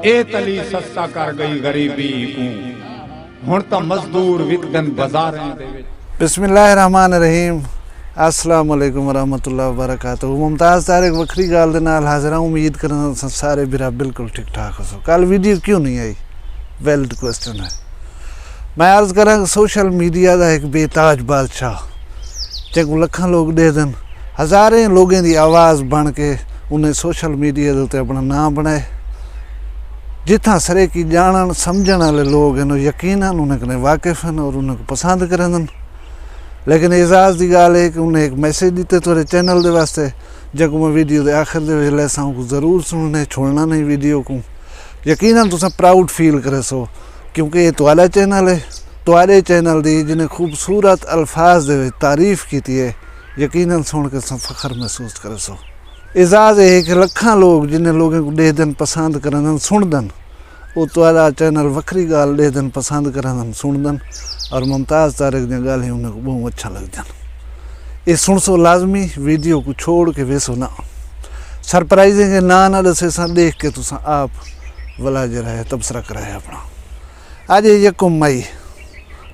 ए तली सस्ता कर गई गरीबी को हुण तां मजदूर विकदन बाजारां दे विच। बिस्मिल्लाहिर्रहमानिर्रहीम। अस्सलाम वालेकुम वरहमतुल्लाहि वबरकातुहू। मुमताज़ तारिक वखरी गाल दे नाल हाज़िर हूं। उम्मीद करना सारे बिरा बिल्कुल ठीक ठाक हो। कल वीडियो क्यों नहीं आई? वैलिड क्वेश्चन है। मैं अर्ज़ करा सोशल मीडिया का एक बेताज बादशाह जैको लखां लोग दे दिन हज़ारें लोगों की आवाज़ बन के उन्हें सोशल मीडिया के उत्ते अपना नाम बनाए। जिथा सरे की जानन समझण वाले लोग हैं यकीनन उन्हें वाकिफ़ हैं और उन्हें पसंद करें। लेकिन एजाज़ की गाल है कि उन्हें एक मैसेज दिते थोड़े चैनल के वास्ते जब मैं वीडियो के आखिर दे लैसा को ज़रूर सुनने छोड़ना नहीं वीडियो को। यकीनन तुम प्राउड फील करे सो क्योंकि ये तुहाड़ा चैनल है। तुहाड़े चैनल की जिन्हें खूबसूरत अल्फाज दे तारीफ़ की है यकीनन सुन के फ़ख्र महसूस करे सो। एजाज़ है कि लखां लोग जिन्हें लोगों को दे दिन पसंद करन सुनदन वो तुहाड़ा चैनल वखरी गाल दे दिन पसंद करन सुनदन और मुमताज़ तारिक दी गाल उन्हें बहुत अच्छा लगदन। ये सुन सो लाजमी वीडियो को छोड़ के वेसो ना सरप्राइजिंग ना ना दसे सा देख के तुसा आप वला जरा है तबसरा कराया अपना। आज 1 मई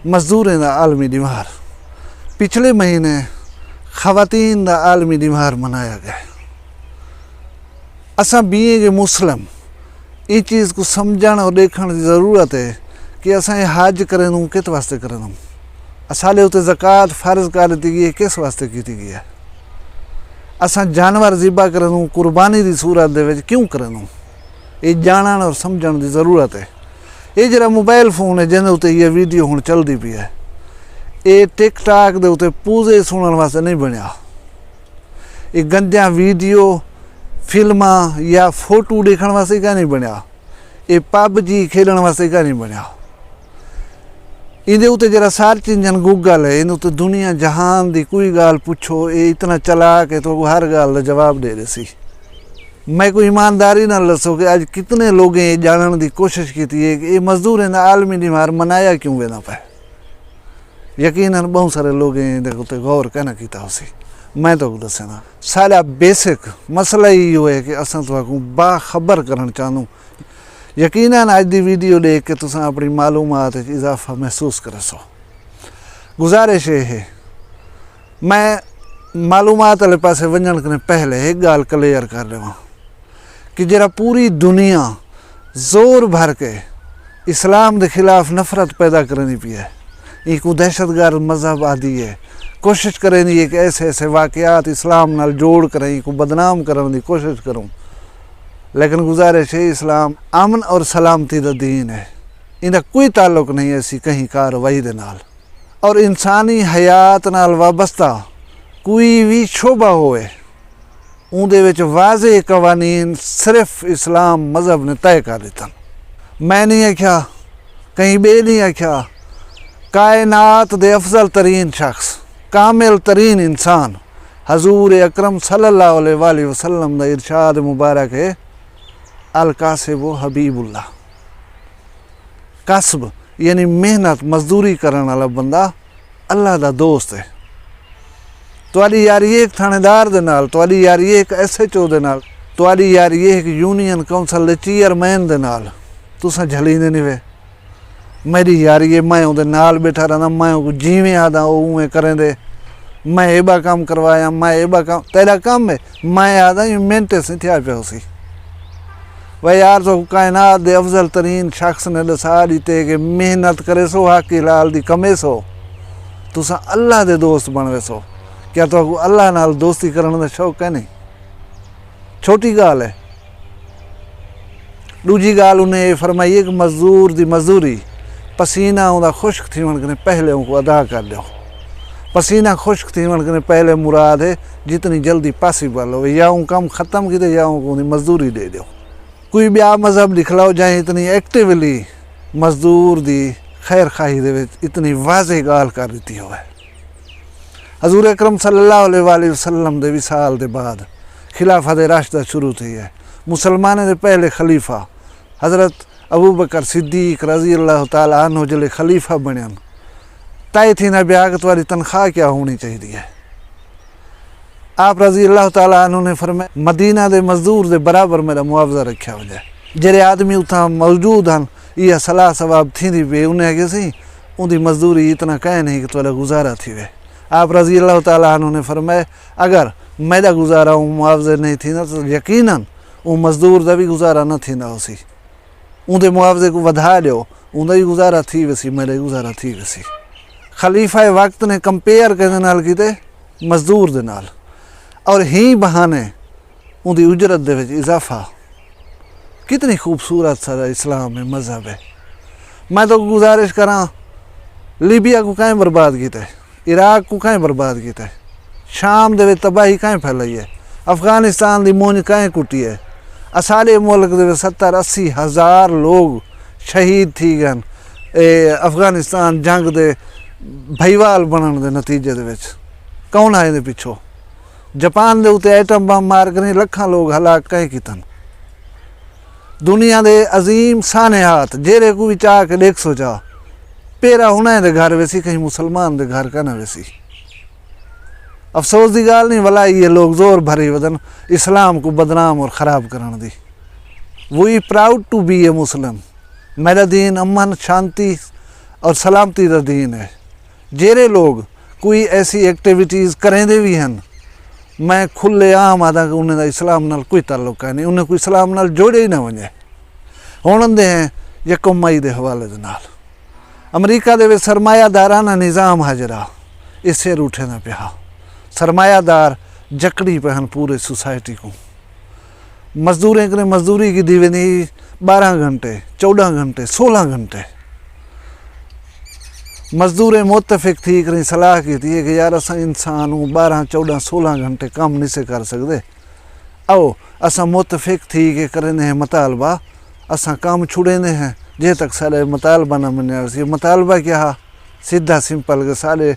मजदूरें दा आलमी दिमार। पिछले महीने खवातीन दा आलमी दिमार मनाया गया। असा बीए के मुस्लिम ये चीज़ को समझण और देखने की ज़रूरत है कि असा हज करें किस वास्ते करें। असाले उते ज़कात फ़र्ज कर दी गई किस वास्ते की गई है। असा जानवर ज़िबा करें कुर्बानी की सूरत दे विच क्यों करें। ये जानन और समझण की ज़रूरत है। ये जरा मोबाइल फोन है जिन्हें उत्ते ये वीडियो हुण चलती पई है ये टिकटॉक दे उत्ते पूजे सुनने वास्ते नहीं बनया। ये गंदिया वीडियो फिल्मा या फोटो देखने वास्ते क्या नहीं बनया। ये पबजी खेलने वास्ते क्या नहीं बनया। इहदे उत्ते जरा सर्च इंजन गूगल है इन उत्ते दुनिया जहान की कोई गाल पुछो ये इतना चलाक है तो हर गाल का जवाब दे रही। मैं कोई ईमानदारी ना दसो कि अज कितने लोग ये जानने की कोशिश की है कि ये मजदूरें दा आलमी दिमार मनाया क्यों वेना पाए। यकीनन बहुत सारे लोग उत्ते गौर कहना किया उसी। मैं तो दसना सारा बेसिक मसला ही हो है कि असा तुहानू बाखबर करना चाहूँ। यकीनन अज की वीडियो देख के तुसा अपनी मालूमात इजाफा महसूस कर सो। गुजारिश ये है मैं मालूमात वाले पासे वजन के पहले एक गाल क्लियर कर देवा कि जरा पूरी दुनिया जोर भर के इस्लाम के खिलाफ नफरत पैदा करनी पी है। एक दहशतगर्द मजहब आदि है कोशिश करें कि ऐसे ऐसे वाक़यात इस्लाम नाल जोड़ कर को बदनाम करने की कोशिश करूँ। लेकिन गुजारिश है इस्लाम अमन और सलामती का दीन है। इनका कोई ताल्लुक नहीं ऐसी कहीं कार्रवाई दे नाल और इंसानी हयात नाल वाबस्ता कोई भी शोभा होए उहदे विच वाज़े कवानीन सिर्फ इस्लाम मजहब ने तय कर दिता। मैं नहीं आख्या कहीं बे नहीं आख्या कायनात दे अफजल तरीन शख्स कामिल तरीन इंसान हजूर अकरम सल्लल्लाहु अलैहि वसल्लम दा इरशाद मुबारक है अल कासिब हबीबुल्लाह। कसब यानी मेहनत मजदूरी करने वाला बंदा अल्लाह दा दोस्त है। तुहाडी यारी एक थानेदार दे नाल तुहाडी यारी एक SHO दे नाल तुहाडी यारी एक यूनियन काउंसिल दे चेयरमैन दे नाल तुसां झलींदे नहीं वे। मेरी यारी है मैं उहदे नाल बैठा रहना मैं को जिवें आदा उवें करें दे। मैं एबा काम करवाया मैं एबा काम तेरा काम है मैं आदा मिनटे से थिया पे उसी। वह यार तो कायनात दे अफजल तरीन शख्स ने दसा दीते कि मेहनत करे सो हाकी लाल दी कमे सो तुसा अल्लाह दे दोस्त बनवे सो। क्या तो अल्लाह नाल दोस्ती करने का शौक है नहीं छोटी गाल है। दूजी गाल उन्हें फरमाइए कि मजदूर दी मजदूरी पसीना उदा खुश्क थीवन के पहले उनको अदा कर दो। पसीना खुश्क थीवन के पहले मुराद है जितनी जल्दी पॉसिबल हो या उन काम ख़त्म की या उनको मजदूरी दे दो। कोई ब्या मजहब दिखलाओ जाए इतनी एक्टिवली मजदूर दी खैर खाही दे इतनी वाज़े गाल कर दी हो। हजूर अकरम सल्लल्लाहु अलैहि वसल्लम दे विसाल दे बाद खिलाफत राशिदा शुरू थी है। मुसलमानों के पहले खलीफा हज़रत अबू बकर सिद्दीक रज़ी अल्लाह ताला अन्हु जिले खलीफा बनन तय थी ना ब्याह तुम्हारी तनख्वाह क्या होनी चाहिए है। आप रज़ी अल्लाह ताला अन्हु ने फरमाया मदीना दे मजदूर दे बराबर मेरा मुआवजा रखा हो जाए। ਜਿਹੜੇ ਆਦਮੀ ਉੱਥਾਂ ਮੌਜੂਦ ਹਨ ਇਹ सलाह सवाब थींदी पई उन्हें आखे सी उनकी मजदूरी इतना कहे नहीं कि तुला गुजारा थी वे। आप रज़ी अल्लाह ताला अन्हु ने फरमाए अगर मेरा गुजारा मुआवजे नहीं थी ना तो यकीनन वो मजदूर का भी गुजारा न थी उसी उनके मुआवजे को वधा लियो उनका भी गुजारा थी वैसी मेरा भी गुजारा थी वैसी। खलीफा वक्त ने कंपेयर कहने नाल कीते मजदूर दे नाल और ही बहाने उनकी उजरत दे विच इजाफा। कितनी खूबसूरत सारा इस्लाम में मज़हब है। मैं तो गुजारिश करा लीबिया को कहीं बर्बाद किया है, इराक को कहीं बर्बाद किया है, शाम दे तबाही कहीं फैलाई है, अफगानिस्तान की मूंज कहीं कुटी है। असाले मुल्क दे 70-80 हज़ार लोग शहीद थी गए अफगानिस्तान जंग दे भईवाल बनने के नतीजे दे विच। कौन आए दे पिछों? जापान दे उत्ते एटम बम मार कर लखां लोग हलाक कहीं कीतन। दुनिया दे अजीम सानेहात जेरे को भी चाह के देख सोचा पेरा होना दे घर वैसी कहीं मुसलमान दे घर का ना वैसी। अफसोस की गाल नहीं भला ये लोग जोर भरे वदन इस्लाम को बदनाम और ख़राब करने दी। वी प्राउड टू बी ए मुस्लिम। मेरा दीन अमन शांति और सलामती का दीन है। जेरे लोग कोई ऐसी एक्टिविटीज़ करेंदे भी हैं मैं खुले आम आदा कि उन्हें इस्लाम नाल कोई ताल्लुक नहीं, उन्हें कोई इस्लाम नाल जोड़े ही ना वने। हुण दे हैं यकम मई के हवाले दे नाल अमरीका दे विच सरमायादाराना निज़ाम हाजरा इसे रूठे ना पिया। सरमायादार जकड़ी पे हन पूरे सोसाइटी को। मजदूरें कने मजदूरी की दी वेंदी 12 घंटे 14 घंटे 16 घंटे। मजदूरें मुतफिक थी करी सलाह की थी कि यार असा इंसान 12 14 16 घंटे काम नहीं से कर सकते। आओ असा मुतफिक थी कि करें हैं मतालबा असा काम छुड़ेंदे हैं जे तक सारे मतालबा न मनिया। मतालबा क्या है? सीधा सिंपल के सारे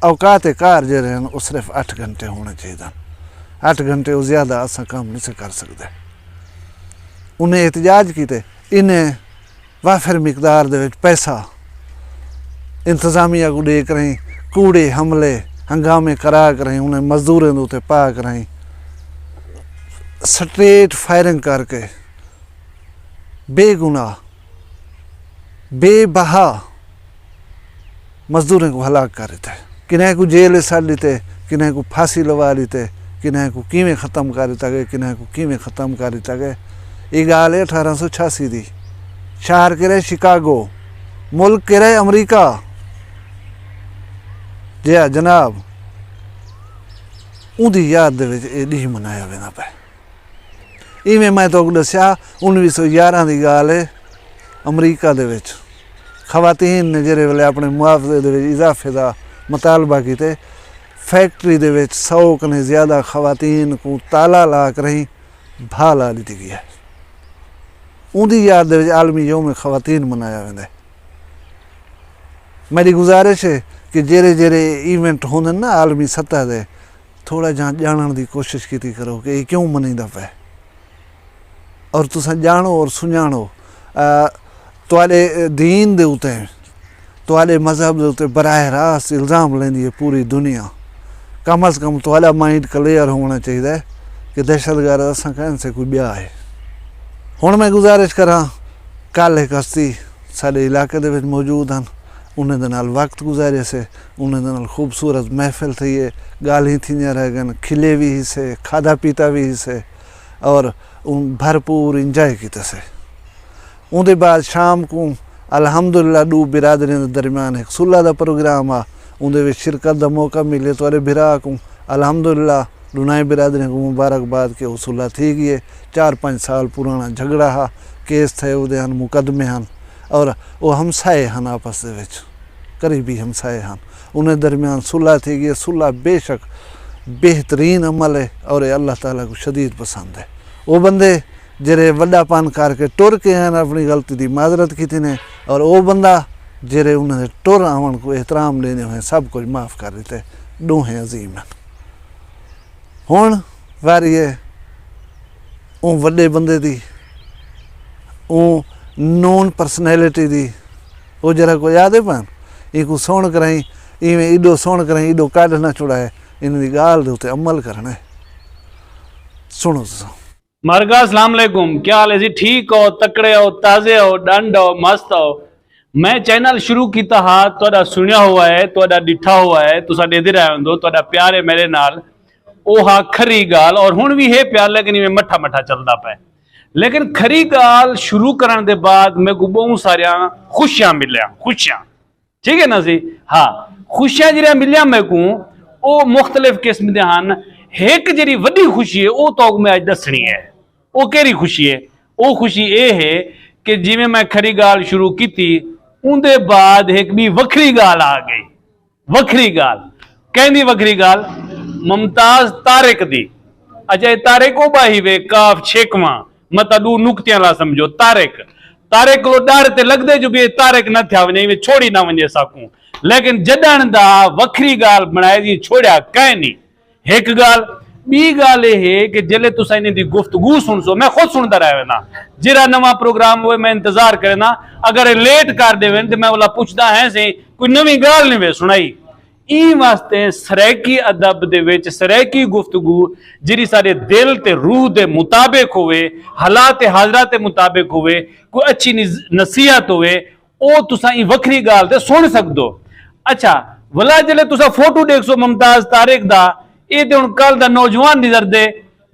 औकात कार जे रहे वो सिर्फ 8 घंटे होने चाहिए। 8 घंटे वो ज़्यादा असा काम नहीं से कर सकते। उन्हें एहतजाज किए इन्हें वाफिर मिकदार दे विच पैसा इंतजामिया को दे करें कूड़े हमले हंगामे करा करें उन्हें मजदूरों के उत्ते पा करें स्ट्रेट फायरिंग करके बेगुनाह बेबहा मजदूरों को हलाक कर देते। किन्हें को जेल सड़ लेते, किन्हें को फांसी लवा लेते, किन्हें को किमें ख़त्म कर दिता गया, किन्हें को किमें ख़त्म कर दिता गया। ये गाल है 1886 दी। शहर के रहे शिकागो, मुल्क के रहे अमरीका। जी हाँ जनाब उनकी याद दे विच ये ॾींहुं मनाया वेंदा पे। इवें मैं तो दस्या 1911 की गाल है अमरीका दे विच खवातीन ने जेरे वेले अपने मुआवजे दे विच इजाफे का मुतालबा किते फैक्ट्री दे विच 100 कने ज़्यादा खवातीन को ताला ला कर ही भा ला दी गई है। उनकी याद दे विच आलमी यौम खवातीन मनाया वेंदा। मेरी गुजारिश है कि जेरे जेरे इवेंट होंदे ना आलमी सतह दे थोड़ा जानने की कोशिश की करो कि ये क्यों मनीदा पे और तुसा जानो और सुझाणो तुहाडे दीन दे उत्ते तुहाडे मजहब दे उत्ते बराह रास्त इल्ज़ाम लेंदी है पूरी दुनिया। कम अज़ कम तुहाडा माइंड क्लियर होना चाहिए कि दहशतगर्द असां कहन से कोई ब्या है। हुण मैं गुजारिश करा कल एक हस्ती साडे इलाके दे विच मौजूद हैं उन्हें दे नाल वक्त गुजारे से उन्हें दे नाल खूबसूरत महफिल थी है गाली थी रह गए खिले भी ही से खादा पीता भी ही से और भरपूर इंजॉय किते से। उनके बाद शाम को अल्हम्दुलिल्लाह दो बिरादरी के दरमियान एक सुलह का प्रोग्राम आ उनके शिरकत का मौका मिले तो बिरा को अल्हम्दुलिल्लाह दुनाई बिरादरी को मुबारकबाद के सुलह थी गई है। 4-5 साल पुराना झगड़ा हा केस थे उहदे हन मुकदमे हन और वो हमसाए हैं आपस दे विच करीबी हमसाए हैं उन्हें दरमियान सुलह थी गई। सुलह बेशक बेहतरीन अमल है और अल्लाह ताला को शदीद पसंद है। वो बंदे जेरे वड्डापन करके टुर के हैं अपनी गलती की माजरत की थी ने और वो बंदा जेरे उन्हें टुर आवन को एहतराम लेने हुए सब कुछ माफ़ कर देते। दोहें अजीम हैं। हुण वारी है वो वड्डे बंदे दी वो नॉन पर्सनैलिटी दी वो जरा को याद है पान इनको सुन कराई इवें इडो सुन कराई इडो कढ़ ना छुड़ाए इन्हें गाल दे उत्ते अमल करना है। सुनो तुसां मरगा अस्सलाम वालेकुम, क्या हाल है जी? ठीक हो, तकड़े हो, ताजे हो, डंड हो, मस्त हो? मैं चैनल शुरू किया हा, तुहाडा सुनिया हुआ है, तुहाडा डिठा हुआ है, तुसा देदे रहे होंदो, तुहाडा प्यार है मेरे नाल। ओ हा खरी गाल, और हुण भी है प्यार, लेकिन इवें मठा मठा चलदा पे। लेकिन खरी गाल शुरू करने के बाद मेरे को बहुत सारिया खुशियां मिलिया, खुशियां, ठीक है ना जी? हाँ, खुशियां जिहड़ियां मिलिया मेरे को वो मुख्तलिफ किस्म दे हन। एक जिहड़ी वड्डी खुशी है वो तो मैं अज दसनी है। वो केरी खुशी है? वो खुशी ये है कि जिवें मैं खरी गाल शुरू की थी, उनके बाद एक भी वखरी गाल आ गई। वखरी गाल कहनी, वखरी गाल मुमताज तारिक दी। अच्छा, तारिक ओ बाही वे काफ छेकवा मत दू नुक्तियां ला समझो। तारिक तारिक को डर ते लगदे जो भी तारिक न थिया वने, में छोड़ी ना वने साकू। लेकिन जडन दा वखरी गाल बनाए जी, छोड़िया कह नहीं। एक गाल बी गाल है कि जिले तुसा इन दी गुफ्तगू सुन सो, मैं खुद सुनता रहे ना, जिरा नवा प्रोग्राम हुए मैं इंतजार करे ना, अगर लेट कर देवे तो मैं बोला पूछदा है से कोई नवी गाल नहीं वे सुनाई। ई वास्ते सरैकी अदब दे विच सरैकी गुफ्तगू जिहड़ी साडे दिल ते रूह दे मुताबिक होवे, हालात हाजरा ते मुताबिक होवे, कोई अच्छी नसीहत होवे, ओ तुसा ई वखरी गाल ते सुन सकदो। अच्छा, वला जिले तुसा फोटो देख सो मुमताज तारिक दा, ये तो हुण कल दा नौजवान निजर दे,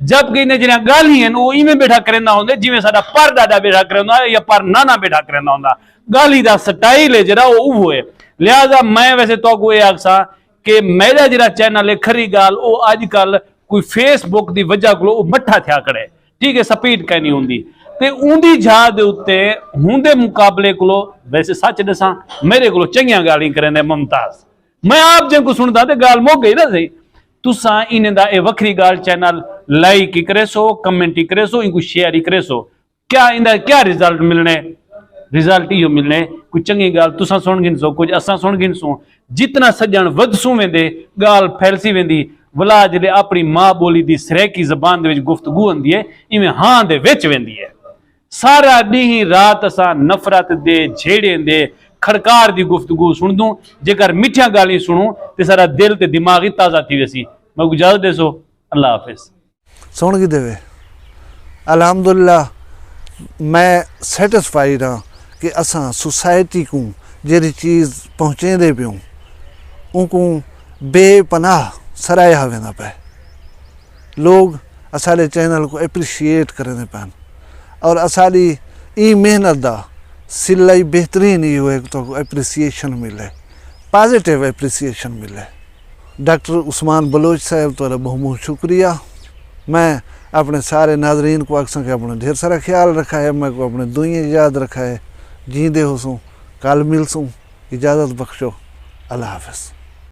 जबकि इन्हें जिहड़ियां गाली हैं वो इवें बैठा करेंदा होंदे जिवें साडा पर डाडा बैठा करेंदा या पर नाना बैठा करेंदा होंदा। गाली दा स्टाइल है जिहड़ा वो उहो है। लिहाजा मैं वैसे तो ये आखसा कि मेरा जिहड़ा चैनल है खरी गाल, वो अजकल कोई फेसबुक की वजह को मठा थिया करे, ठीक है, स्पीड कहनी होंदी ते उंदी जा दे उत्ते हुंदे मुकाबले को वैसे सच दसा मेरे को चंगियां गाली करेंदे मुमताज। मैं आप जिनको सुनदा ते गाल मुक गई ना सही। तुसा इन्हें दा ए वखरी गाल चैनल लाइक ही करे सो, कमेंट ही करे सो, इनको शेयर ही करे सो। क्या इंदा क्या रिजल्ट मिलने? रिजल्ट यो मिलने कोई चंगी गाल तुसा सुन गिन सो, कुछ असा सुन गिन सो। जितना सज्जन वधसू वेंदे गाल फैलसी वेंदी। वला जिले अपनी मां बोली दी सरैकी जबान दे विच गुफ्तगू होंदी है, इवें हां दे विच वेंदी है। सारा दी रात असा नफरत दे, झेड़े दे, खड़कार दी गुफ्तगू सुन दूं। जेकर मिठिया गाली सुनूं ते सारा दिल ते दिमाग ही ताजा थी वैसी। मैं इजाजत दे सो, अल्लाह हाफिज। सुन की देवे अल्हम्दुलिल्लाह, मैं सैटिस्फाइड हाँ कि असां सोसाइटी को जी चीज़ पहुँचे पियूं उनको बेपनाह सराया वेंदा पे। लोग असाले चैनल को एप्रिशिएट करें पैन, और असाली ई मेहनत दा सिलाई बेहतरीन ही हुए तो एप्रिसिएशन मिले, पॉजिटिव एप्रिसिएशन मिले। डॉक्टर उस्मान बलोच साहब तो बहुत बहुत शुक्रिया। मैं अपने सारे नाजरीन को अक्सर के अपना ढेर सारा ख्याल रखा है, मैं को अपने दुनिया याद रखा है। जींदे हो सूँ, कल मिल सूँ, इजाज़त बख्शो, अल्लाह हाफ़िज़।